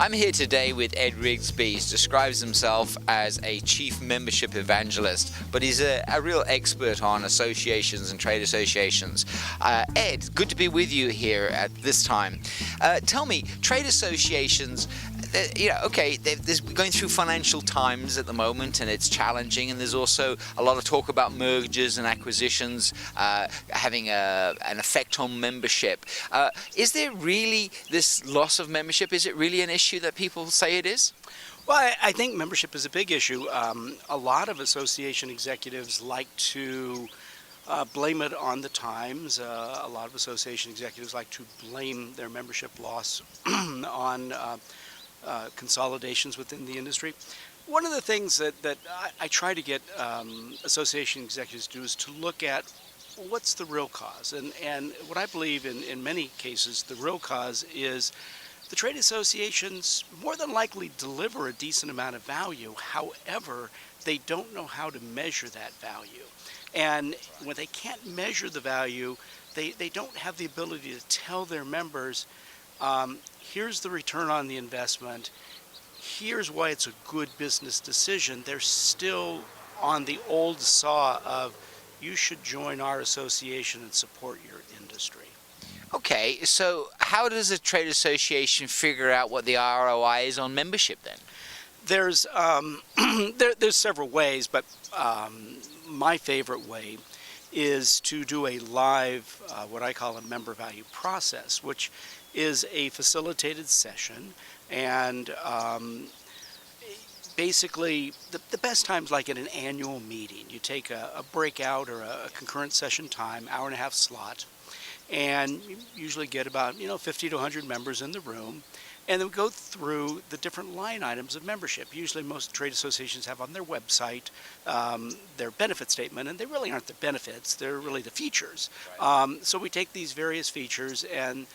I'm here today with Ed Rigsby. He describes himself as a chief membership evangelist, but he's a real expert on associations and trade associations. Ed, good to be with you here at this time. Tell me, trade associations, they're going through financial times at the moment, and it's challenging, and there's also a lot of talk about mergers and acquisitions having an effect on membership. Is there really this loss of membership? Is it really an issue that people say it is? Well, I think membership is a big issue. A lot of association executives like to blame it on the times. A lot of association executives like to blame their membership loss on consolidations within the industry. One of the things that I try to get association executives to do is to look at what's the real cause. And what I believe in many cases, the real cause is the trade associations more than likely deliver a decent amount of value. However, they don't know how to measure that value. And when they can't measure the value, they don't have the ability to tell their members, here's the return on the investment, here's why it's a good business decision. They're still on the old saw of, you should join our association and support your industry. Okay, so how does a trade association figure out what the ROI is on membership then? There's there's several ways, but my favorite way is to do a live, what I call a member value process, which is a facilitated session. And basically, the best time's like at an annual meeting. You take a breakout or a concurrent session time, hour-and-a-half slot, and you usually get about 50 to 100 members in the room, and then we go through the different line items of membership. Usually most trade associations have on their website their benefit statement, and they really aren't the benefits, they're really the features. Right. So we take these various features, and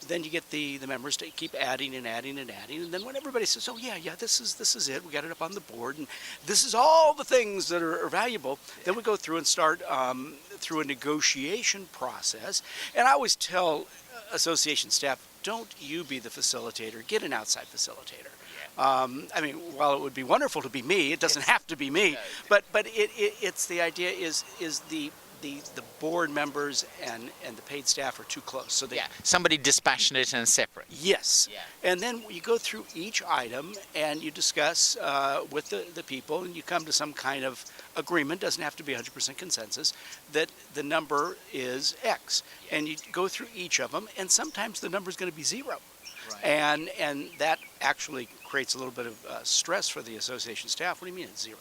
then you get the members to keep adding and adding and adding, and then when everybody says, oh yeah, this is it, we got it up on the board, and this is all the things that are valuable, then we go through and start through a negotiation process. And I always tell association staff, don't you be the facilitator, get an outside facilitator. I mean, while it would be wonderful to be me, it doesn't have to be me, but it's the idea is the board members and the paid staff are too close. So somebody dispassionate and separate. Yes. Yeah. And then you go through each item and you discuss with the people, and you come to some kind of agreement. Doesn't have to be 100% consensus, that the number is X. And you go through each of them, and sometimes the number is going to be 0. Right. And that actually creates a little bit of stress for the association staff. What do you mean it's 0?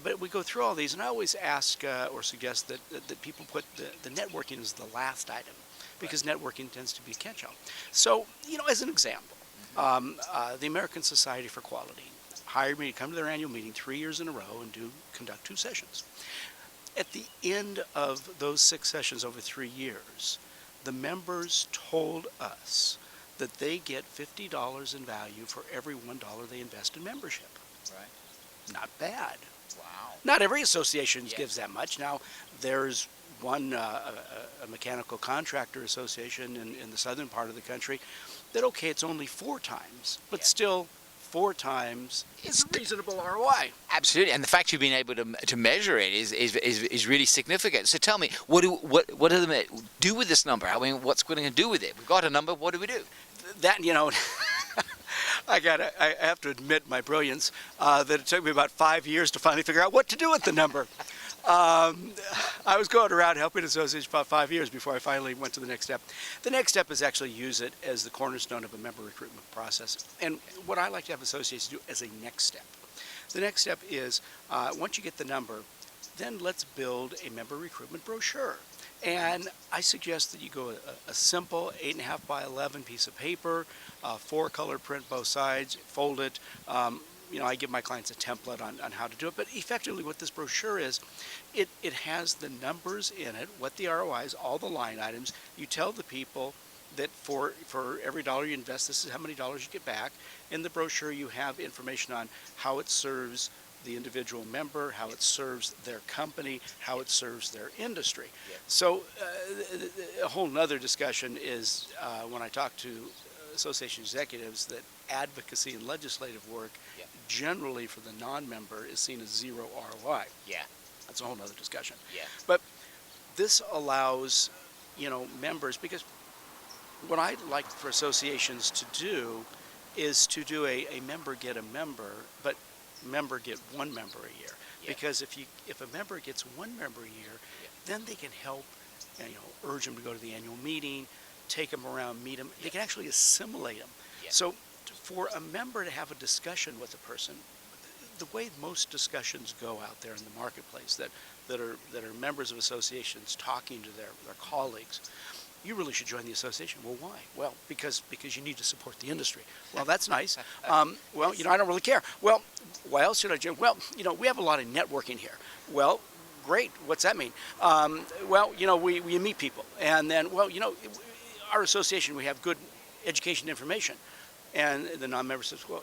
But we go through all these, and I always ask or suggest that people put the networking as the last item, because networking tends to be a catch-all. So, as an example, the American Society for Quality hired me to come to their annual meeting 3 years in a row and conduct 2 sessions. At the end of those 6 sessions over 3 years, the members told us that they get $50 in value for every $1 they invest in membership. Right. Not bad. Wow. Not every association gives that much. Now, there's one a mechanical contractor association in the southern part of the country that, it's only 4 times, but still 4 times is a reasonable ROI. Absolutely, and the fact you've been able to measure it is really significant. So tell me, what do they do with this number? I mean, what's going to do with it? We've got a number. What do we do? That I have to admit my brilliance that it took me about 5 years to finally figure out what to do with the number. I was going around helping associations for about 5 years before I finally went to the next step. The next step is actually use it as the cornerstone of a member recruitment process. And what I like to have associations do as a next step. The next step is, once you get the number, then let's build a member recruitment brochure. And I suggest that you go a simple 8.5 by 11 piece of paper, 4-color print both sides, fold it. I give my clients a template on how to do it, but effectively what this brochure is, it has the numbers in it, what the ROI is, all the line items. You tell the people that for every dollar you invest, this is how many dollars you get back. In the brochure you have information on how it serves the individual member, how it serves their company, how it serves their industry. Yeah. So a whole nother discussion is when I talk to association executives that advocacy and legislative work Yeah. generally for the non-member is seen as zero ROI. Yeah. That's a whole nother discussion. Yeah. But this allows, members, because what I'd like for associations to do is to do a member get a member, but member get one member a year. Yeah. Because if a member gets one member a year, Yeah. then they can help, urge them to go to the annual meeting, take them around, meet them. Yeah. They can actually assimilate them. Yeah. So for a member to have a discussion with a person, the way most discussions go out there in the marketplace that are members of associations talking to their colleagues, you really should join the association. Well, why? Well, because you need to support the industry. Well, that's nice. Well, I don't really care. Well, why else should I join? Well, we have a lot of networking here. Well, great. What's that mean? Well, we meet people. And then, well, our association, we have good education information. And the non-member says, well,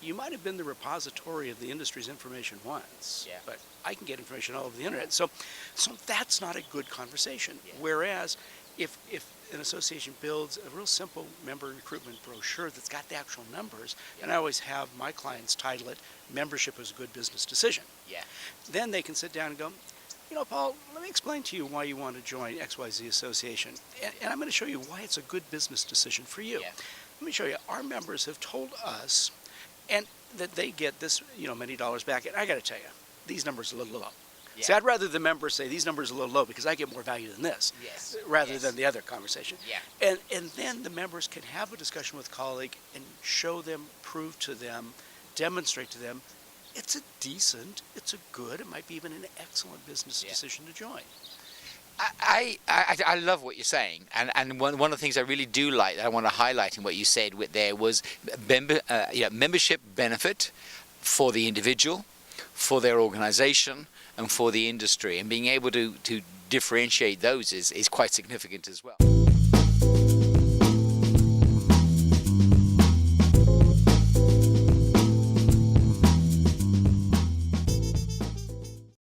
you might have been the repository of the industry's information once, Yeah. but I can get information all over the internet. So that's not a good conversation. Yeah. Whereas if an association builds a real simple member recruitment brochure that's got the actual numbers, Yeah. and I always have my clients title it, Membership is a Good Business Decision. Yeah. Then they can sit down and go, Paul, let me explain to you why you want to join XYZ Association. And I'm going to show you why it's a good business decision for you. Yeah. Let me show you. Our members have told us and that they get this, many dollars back. And I got to tell you, these numbers are a little low. Yeah. See, I'd rather the members say these numbers are a little low because I get more value than this, Yes. rather Yes. than the other conversation. Yeah. And then the members can have a discussion with a colleague and show them, prove to them, demonstrate to them, it's a good, it might be even an excellent business Yeah. decision to join. I love what you're saying, and one of the things I really do like that I want to highlight in what you said there was membership benefit for the individual, for their organization, and for the industry, and being able to differentiate those is quite significant as well.